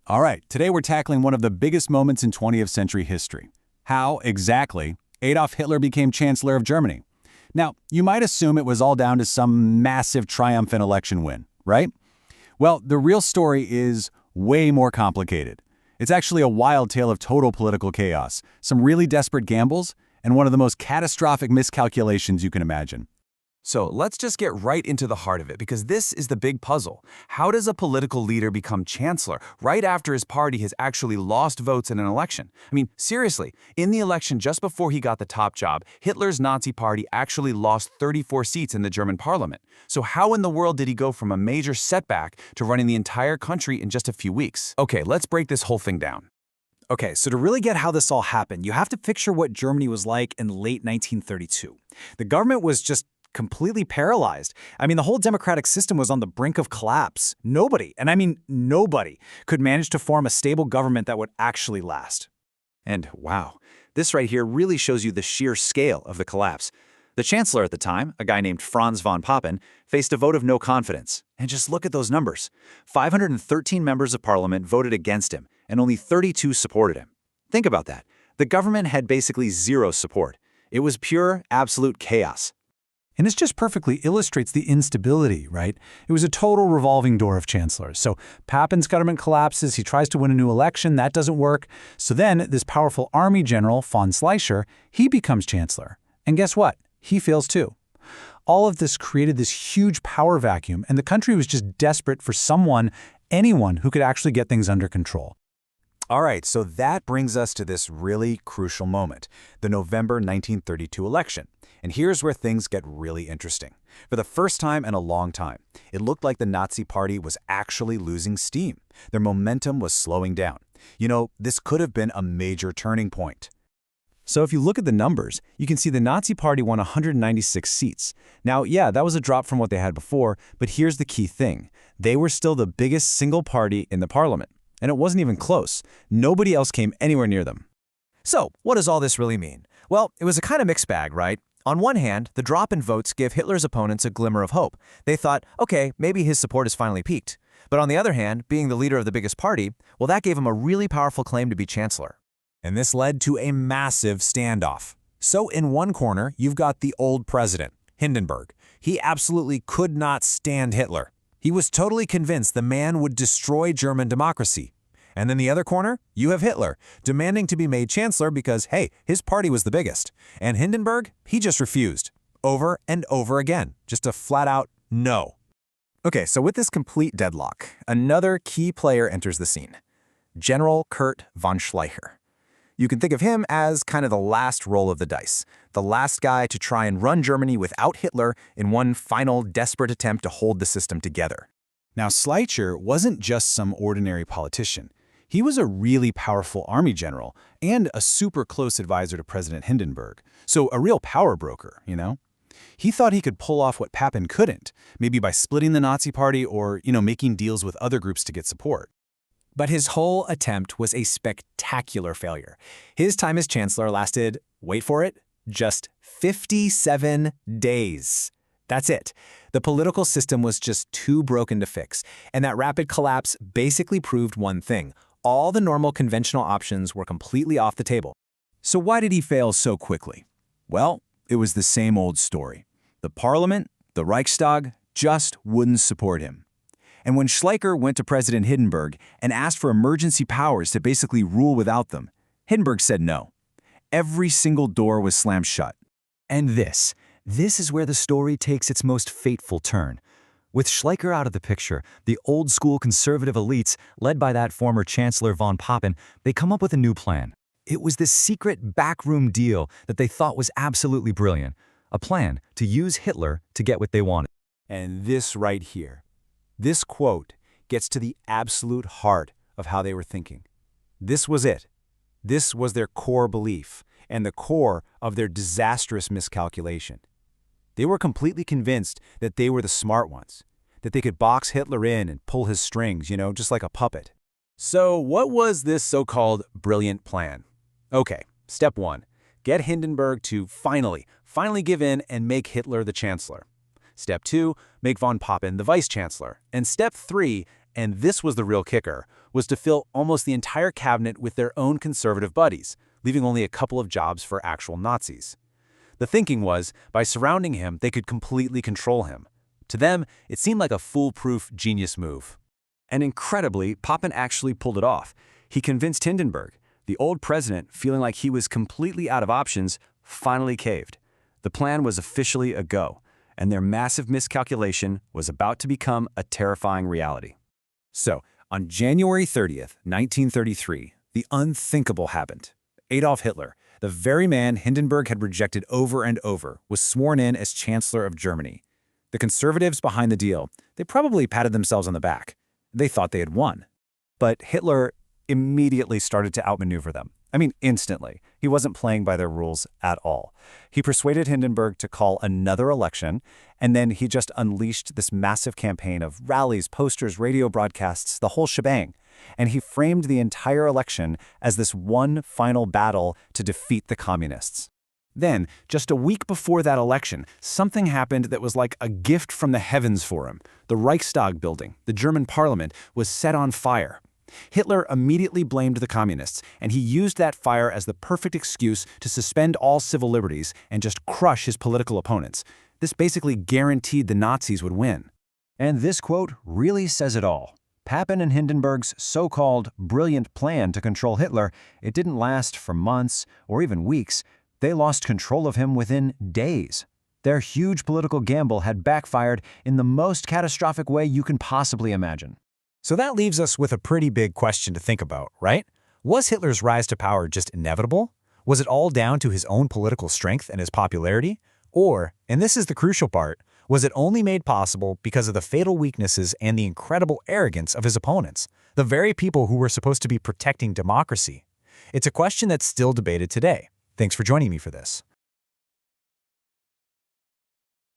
All right, today we're tackling one of the biggest moments in 20th century history. How, exactly, Adolf Hitler became Chancellor of Germany. Now, you might assume it was all down to some massive triumphant election win, right? Well, the real story is way more complicated. It's actually a wild tale of total political chaos, some really desperate gambles, and one of the most catastrophic miscalculations you can imagine. So let's just get right into the heart of it, because this is the big puzzle. How does a political leader become chancellor right after his party has actually lost votes in an election? I mean, seriously, in the election just before he got the top job, Hitler's Nazi party actually lost 34 seats in the German parliament. So how in the world did he go from a major setback to running the entire country in just a few weeks? Okay, let's break this whole thing down. Okay, so to really get how this all happened, you have to picture what Germany was like in late 1932. The government was just completely paralyzed. I mean, the whole democratic system was on the brink of collapse. Nobody, and I mean nobody, could manage to form a stable government that would actually last. And wow, this right here really shows you the sheer scale of the collapse. The chancellor at the time, a guy named Franz von Papen, faced a vote of no confidence. And just look at those numbers. 513 members of parliament voted against him, and only 32 supported him. Think about that. The government had basically zero support. It was pure, absolute chaos. And this just perfectly illustrates the instability, right? It was a total revolving door of chancellors. So Papen's government collapses, he tries to win a new election, that doesn't work. So then this powerful army general, von Schleicher, he becomes chancellor. And guess what? He fails too. All of this created this huge power vacuum, and the country was just desperate for someone, anyone, who could actually get things under control. All right, so that brings us to this really crucial moment, the November 1932 election. And here's where things get really interesting. For the first time in a long time, it looked like the Nazi Party was actually losing steam. Their momentum was slowing down. You know, this could have been a major turning point. So if you look at the numbers, you can see the Nazi Party won 196 seats. Now, yeah, that was a drop from what they had before, but here's the key thing. They were still the biggest single party in the parliament. And it wasn't even close. Nobody else came anywhere near them. So, what does all this really mean? Well, it was a kind of mixed bag, right? On one hand, the drop in votes gave Hitler's opponents a glimmer of hope. They thought, okay, maybe his support has finally peaked. But on the other hand, being the leader of the biggest party, well, that gave him a really powerful claim to be chancellor. And this led to a massive standoff. So in one corner, you've got the old president, Hindenburg. He absolutely could not stand Hitler. He was totally convinced the man would destroy German democracy. And in the other corner, you have Hitler, demanding to be made chancellor because, hey, his party was the biggest. And Hindenburg, he just refused. Over and over again. Just a flat-out no. Okay, so with this complete deadlock, another key player enters the scene. General Kurt von Schleicher. You can think of him as kind of the last roll of the dice, the last guy to try and run Germany without Hitler in one final desperate attempt to hold the system together. Now, Schleicher wasn't just some ordinary politician. He was a really powerful army general and a super close advisor to President Hindenburg. So a real power broker, you know? He thought he could pull off what Papen couldn't, maybe by splitting the Nazi party or, making deals with other groups to get support. But his whole attempt was a spectacular failure. His time as chancellor lasted, wait for it, just 57 days. That's it. The political system was just too broken to fix, and that rapid collapse basically proved one thing. All the normal conventional options were completely off the table. So why did he fail so quickly? Well, it was the same old story. The parliament, the Reichstag, just wouldn't support him. And when Schleicher went to President Hindenburg and asked for emergency powers to basically rule without them, Hindenburg said no. Every single door was slammed shut. And this is where the story takes its most fateful turn. With Schleicher out of the picture, the old-school conservative elites, led by that former Chancellor von Papen, they come up with a new plan. It was this secret backroom deal that they thought was absolutely brilliant. A plan to use Hitler to get what they wanted. And this right here, this quote gets to the absolute heart of how they were thinking. This was it. This was their core belief and the core of their disastrous miscalculation. They were completely convinced that they were the smart ones, that they could box Hitler in and pull his strings, just like a puppet. So what was this so-called brilliant plan? Okay, step one, get Hindenburg to finally give in and make Hitler the chancellor. Step two, make von Papen the vice-chancellor. And step three, and this was the real kicker, was to fill almost the entire cabinet with their own conservative buddies, leaving only a couple of jobs for actual Nazis. The thinking was, by surrounding him, they could completely control him. To them, it seemed like a foolproof genius move. And incredibly, Papen actually pulled it off. He convinced Hindenburg. The old president, feeling like he was completely out of options, finally caved. The plan was officially a go, and their massive miscalculation was about to become a terrifying reality. So, on January 30th, 1933, the unthinkable happened. Adolf Hitler, the very man Hindenburg had rejected over and over, was sworn in as Chancellor of Germany. The conservatives behind the deal, they probably patted themselves on the back. They thought they had won. But Hitler immediately started to outmaneuver them. I mean, instantly. He wasn't playing by their rules at all. He persuaded Hindenburg to call another election, and then he just unleashed this massive campaign of rallies, posters, radio broadcasts, the whole shebang. And he framed the entire election as this one final battle to defeat the communists. Then, just a week before that election, something happened that was like a gift from the heavens for him. The Reichstag building, the German parliament, was set on fire. Hitler immediately blamed the communists, and he used that fire as the perfect excuse to suspend all civil liberties and just crush his political opponents. This basically guaranteed the Nazis would win. And this quote really says it all. Papen and Hindenburg's so-called brilliant plan to control Hitler, it didn't last for months or even weeks. They lost control of him within days. Their huge political gamble had backfired in the most catastrophic way you can possibly imagine. So that leaves us with a pretty big question to think about, right? Was Hitler's rise to power just inevitable? Was it all down to his own political strength and his popularity? Or, and this is the crucial part, was it only made possible because of the fatal weaknesses and the incredible arrogance of his opponents, the very people who were supposed to be protecting democracy? It's a question that's still debated today. Thanks for joining me for this.